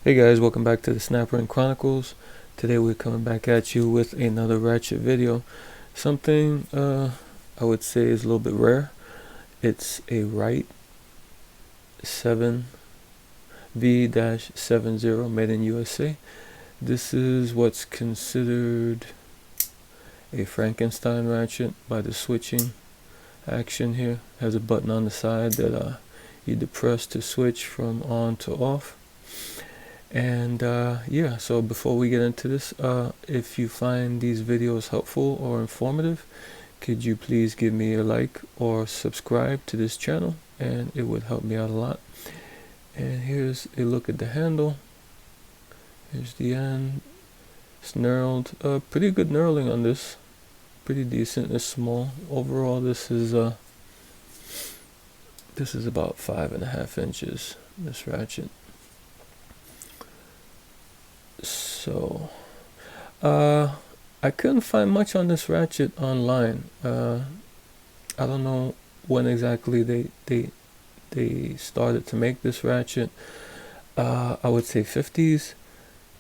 Hey guys, welcome back to the Snapper and Chronicles. Today we're coming back at you with another Ratchet video. Something I would say is a little bit rare. It's a Wright 7 V-70 made in USA. This is what's considered a Frankenstein ratchet by the switching action here. Has a button on the side that you depress to switch from on to off. And yeah, so before we get into this, if you find these videos helpful or informative, could you please give me a like or subscribe to this channel, and it would help me out a lot. And here's a look at the handle. Here's the end. It's knurled. Pretty good knurling on this. Pretty decent. It's small. Overall, this is about 5.5 inches, this ratchet. So I couldn't find much on this ratchet online. I don't know when exactly they started to make this ratchet. I would say 50s.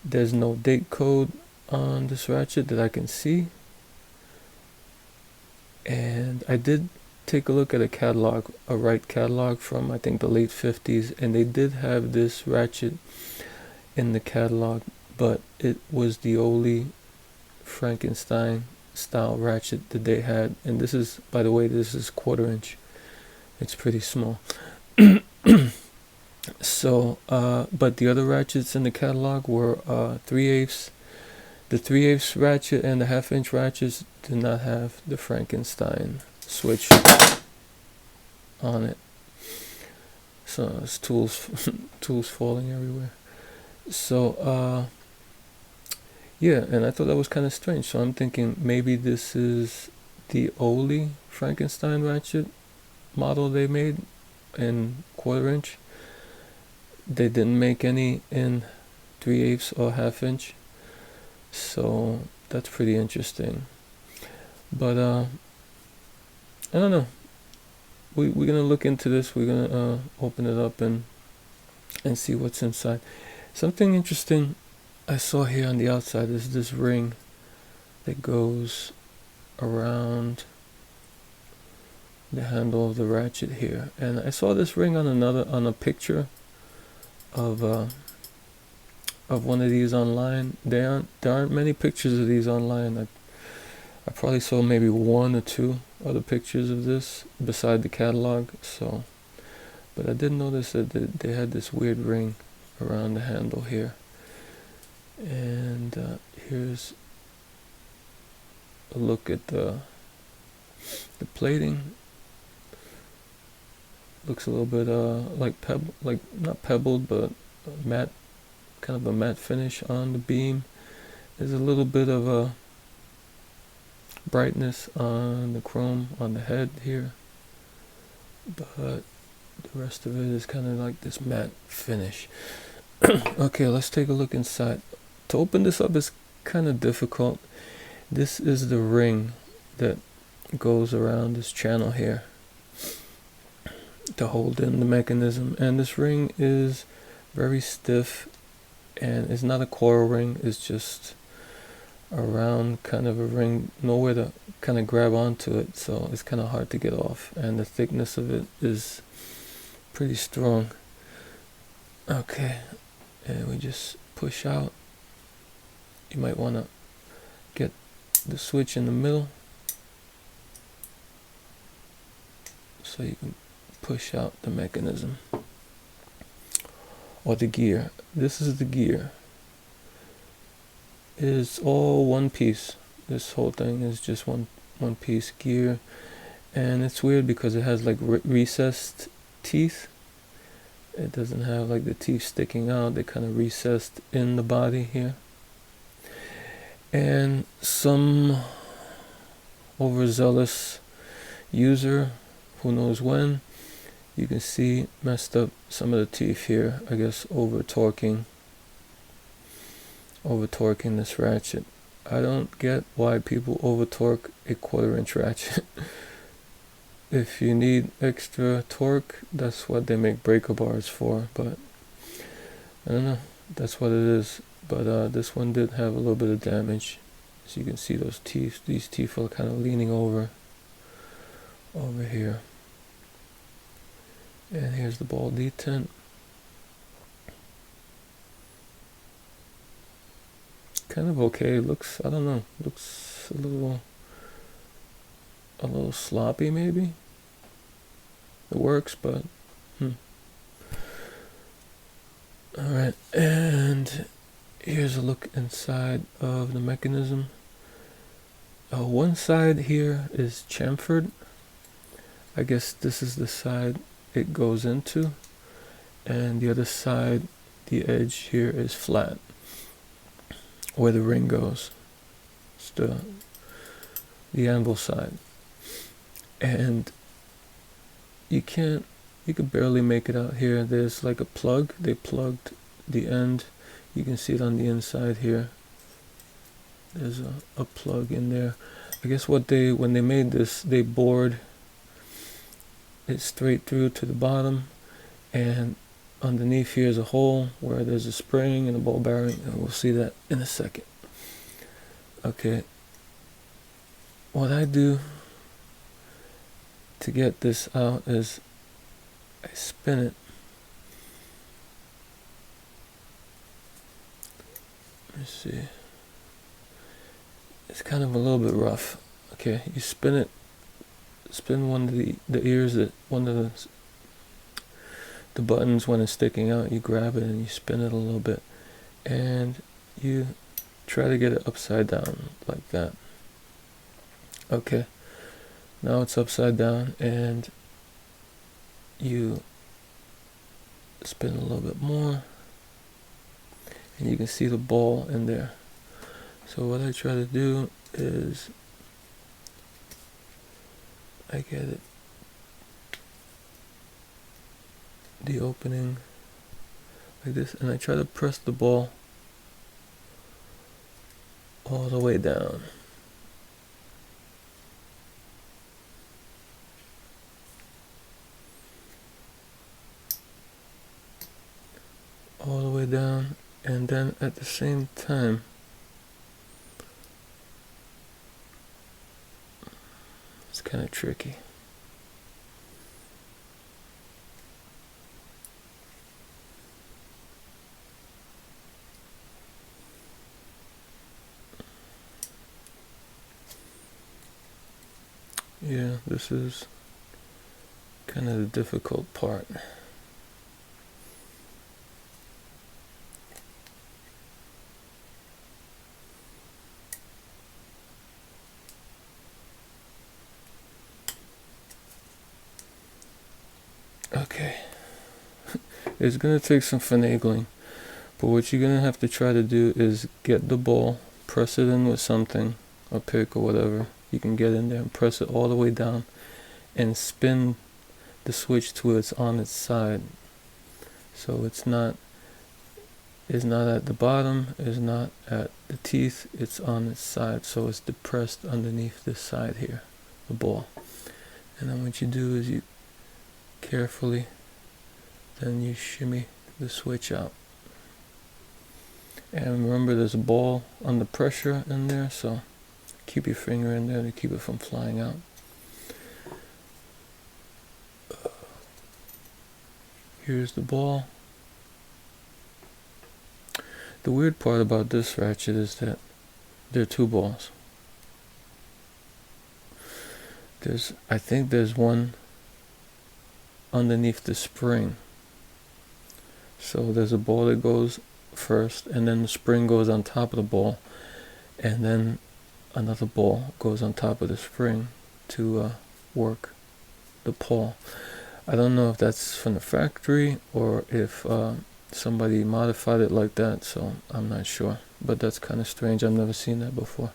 There's no date code on this ratchet that I can see, and I did take a look at a catalog, a Wright catalog from I think the late 50s, and they did have this ratchet in the catalog, but it was the only Frankenstein style ratchet that they had. And this is, by the way, this is 1/4 inch. It's pretty small. So but the other ratchets in the catalog were 3/8. The 3/8 ratchet and the 1/2 inch ratchets did not have the Frankenstein switch on it. So it's tools falling everywhere. So yeah, and I thought that was kind of strange. So I'm thinking maybe this is the only Frankenstein ratchet model they made in 1/4 inch. They didn't make any in 3/8 or 1/2 inch. So that's pretty interesting. But I don't know. We're gonna look into this. We're gonna open it up and see what's inside. Something interesting I saw here on the outside is this ring that goes around the handle of the ratchet here, and I saw this ring on a picture of one of these online. There aren't many pictures of these online. I probably saw maybe 1 or 2 other pictures of this beside the catalog. So, but I did notice that they had this weird ring around the handle here. And here's a look at the plating. Looks a little bit like not pebbled, but matte, kind of a matte finish on the beam. There's a little bit of a brightness on the chrome on the head here, but the rest of it is kind of like this matte finish. Okay, let's take a look inside. To open this up is kind of difficult. This is the ring that goes around this channel here to hold in the mechanism, and this ring is very stiff, and it's not a coil ring. It's just a round kind of a ring, nowhere to kind of grab onto it, so it's kind of hard to get off, and the thickness of it is pretty strong. Okay, and we just push out. You might want to get the switch in the middle so you can push out the mechanism or the gear. This is the gear. It's all one piece. This whole thing is just one piece gear, and it's weird because it has like recessed teeth. It doesn't have like the teeth sticking out. They kind of recessed in the body here. And some overzealous user, who knows when, you can see messed up some of the teeth here. I guess over torquing this ratchet. I don't get why people over torque a 1/4 inch ratchet. If you need extra torque, that's what they make breaker bars for, but I don't know. that's what it is. But this one did have a little bit of damage. So you can see those teeth. These teeth are kind of leaning over here. And here's the ball detent. Kind of okay. Looks, I don't know, looks a little sloppy maybe. It works, but Alright, and here's a look inside of the mechanism. One side here is chamfered. I guess this is the side it goes into, and the other side, the edge here, is flat where the ring goes. It's the anvil side, and you can barely make it out here. There's like a plug. They plugged the end. You can see it on the inside here. There's a plug in there. I guess when they made this, they bored it straight through to the bottom, and underneath here is a hole where there's a spring and a ball bearing, and we'll see that in a second. Okay, what I do to get this out is I spin it. Let me see. It's kind of a little bit rough. Okay, you spin one of the ears, that one of the buttons when it's sticking out, you grab it and you spin it a little bit, and you try to get it upside down like that. Okay, now it's upside down, and you spin a little bit more, and you can see the ball in there. So what I try to do is I get it, the opening like this, and I try to press the ball all the way down. All the way down, and then at the same time it's kind of tricky. Yeah, this is kind of the difficult part. Okay, it's gonna take some finagling, but what you're gonna have to try to do is get the ball, press it in with something, a pick or whatever you can get in there, and press it all the way down, and spin the switch till it's on its side. So it's not at the bottom, it's not at the teeth, it's on its side, so it's depressed underneath this side here, the ball. And then what you do is you carefully, then you shimmy the switch out. And remember, there's a ball under pressure in there, so keep your finger in there to keep it from flying out. Here's the ball. The weird part about this ratchet is that there are two balls. I think there's one underneath the spring. So there's a ball that goes first, and then the spring goes on top of the ball, and then another ball goes on top of the spring to work the paw. I don't know if that's from the factory or if somebody modified it like that, so I'm not sure, but that's kind of strange. I've never seen that before.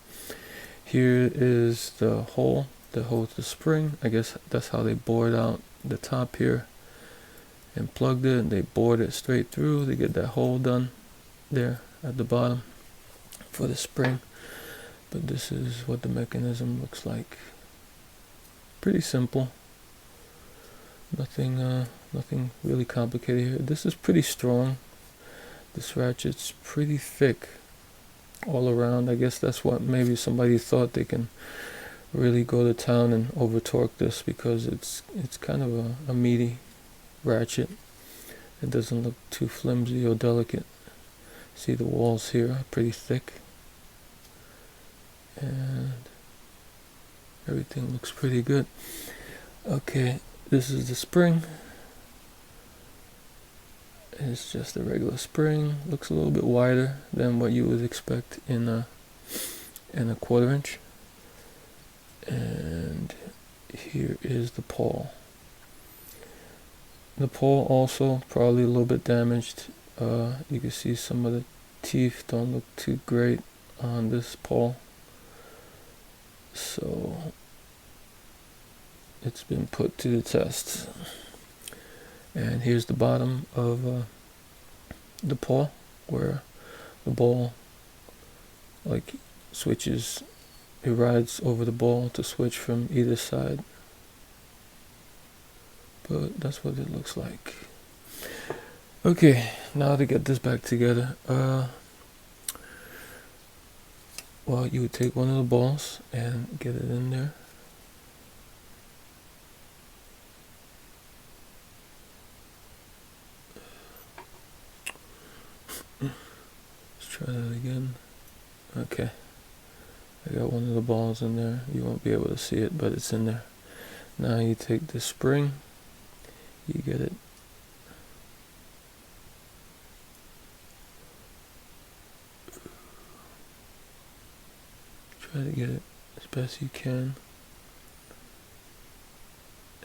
Here is the hole that holds the spring. I guess that's how they bored out the top here and plugged it, and they bored it straight through to get that hole done there at the bottom for the spring. But this is what the mechanism looks like. Pretty simple. Nothing really complicated here. This is pretty strong. This ratchet's pretty thick all around. I guess that's what maybe somebody thought they can really go to town and over torque this, because it's kind of a meaty ratchet. It doesn't look too flimsy or delicate. See, the walls here are pretty thick, and everything looks pretty good. Okay, this is the spring. It's just a regular spring. Looks a little bit wider than what you would expect in a 1/4 inch. And here is the pawl. The pawl also probably a little bit damaged. You can see some of the teeth don't look too great on this pawl, so it's been put to the test. And here's the bottom of the pawl, where the ball like switches. It rides over the ball to switch from either side. But that's what it looks like. Okay, now to get this back together. Well, you would take one of the balls and get it in there. Let's try that again. Okay. I got one of the balls in there. You won't be able to see it, but it's in there. Now you take the spring, you get it try to get it as best you can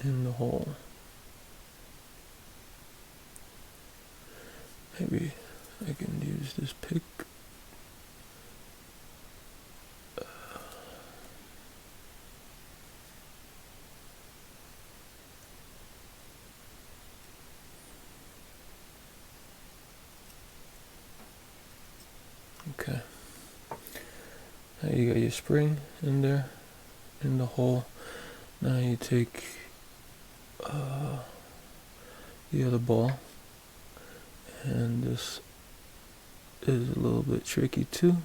in the hole. Maybe I can use this pick. Okay. Now you got your spring in there, in the hole. Now you take the other ball, and this is a little bit tricky too.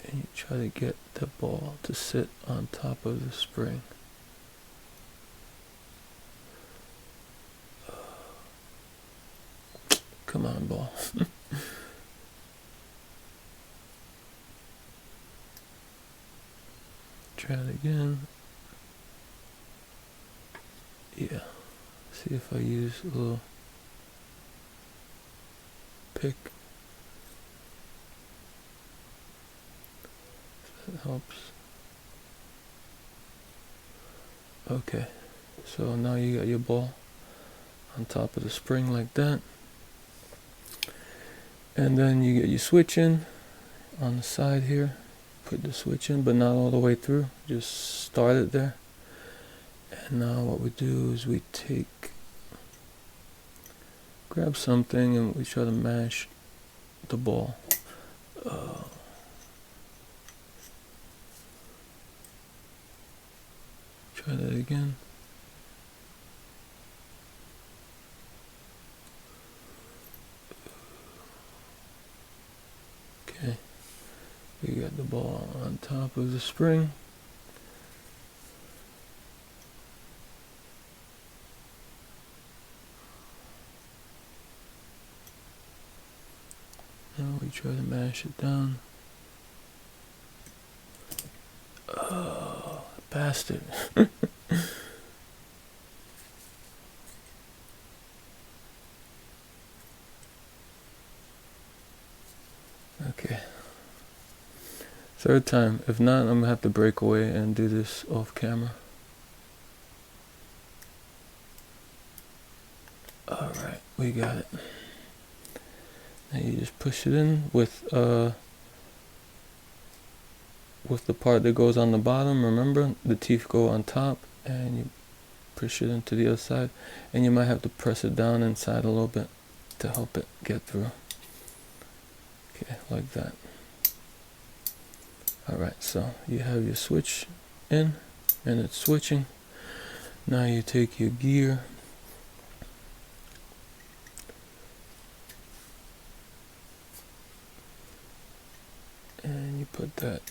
And you try to get the ball to sit on top of the spring. Come on, ball. Try it again. Yeah. See if I use a little pick. If that helps. Okay. So now you got your ball on top of the spring like that. And then you get your switch in on the side here. Put the switch in, but not all the way through. Just start it there. And now what we do is we grab something and we try to mash the ball. Try that again. Okay. We got the ball on top of the spring. Now we try to mash it down. Oh, bastard. Okay. Third time. If not, I'm gonna have to break away and do this off camera. Alright, we got it. Now you just push it in with the part that goes on the bottom. Remember, the teeth go on top, and you push it into the other side, and you might have to press it down inside a little bit to help it get through. Okay, like that. Alright, so you have your switch in, and it's switching. Now you take your gear put that.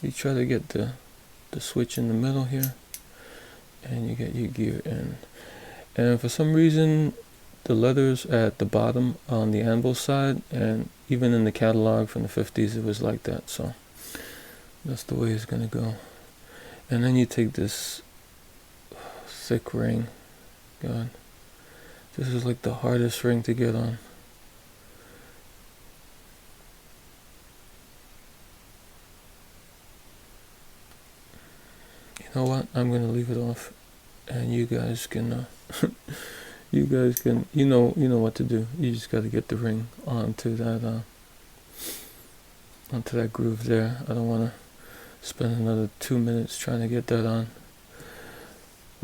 You try to get the switch in the middle here, and you get your gear in. And for some reason, the letters at the bottom on the anvil side, and even in the catalog from the 50s, it was like that. So that's the way it's gonna go. And then you take this thick ring. God, this is like the hardest ring to get on. You know what? I'm gonna leave it off, and you guys can, you know what to do. You just gotta get the ring onto that groove there. I don't wanna spend another 2 minutes trying to get that on.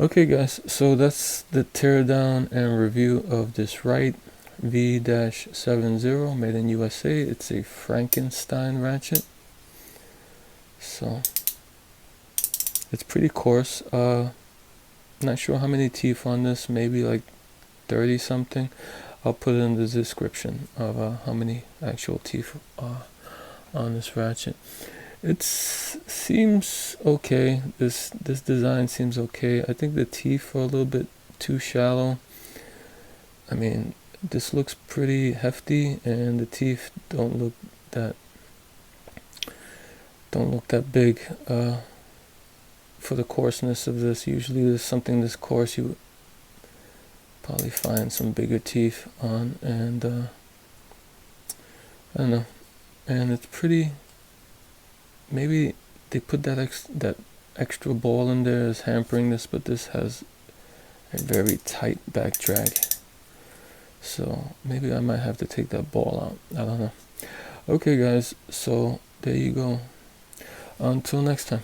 Okay guys, so that's the teardown and review of this Wright V-70 made in USA. It's a Frankenstein ratchet. So it's pretty coarse. Not sure how many teeth on this, maybe like 30 something. I'll put it in the description of how many actual teeth are on this ratchet. It seems okay. This design seems okay. I think the teeth are a little bit too shallow. I mean, this looks pretty hefty, and the teeth don't look that big for the coarseness of this. Usually, there's something this coarse, you would probably find some bigger teeth on, and I don't know. And it's pretty. Maybe they put that extra ball in there as hampering this, but this has a very tight back drag. So maybe I might have to take that ball out. I don't know. Okay guys, so there you go. Until next time.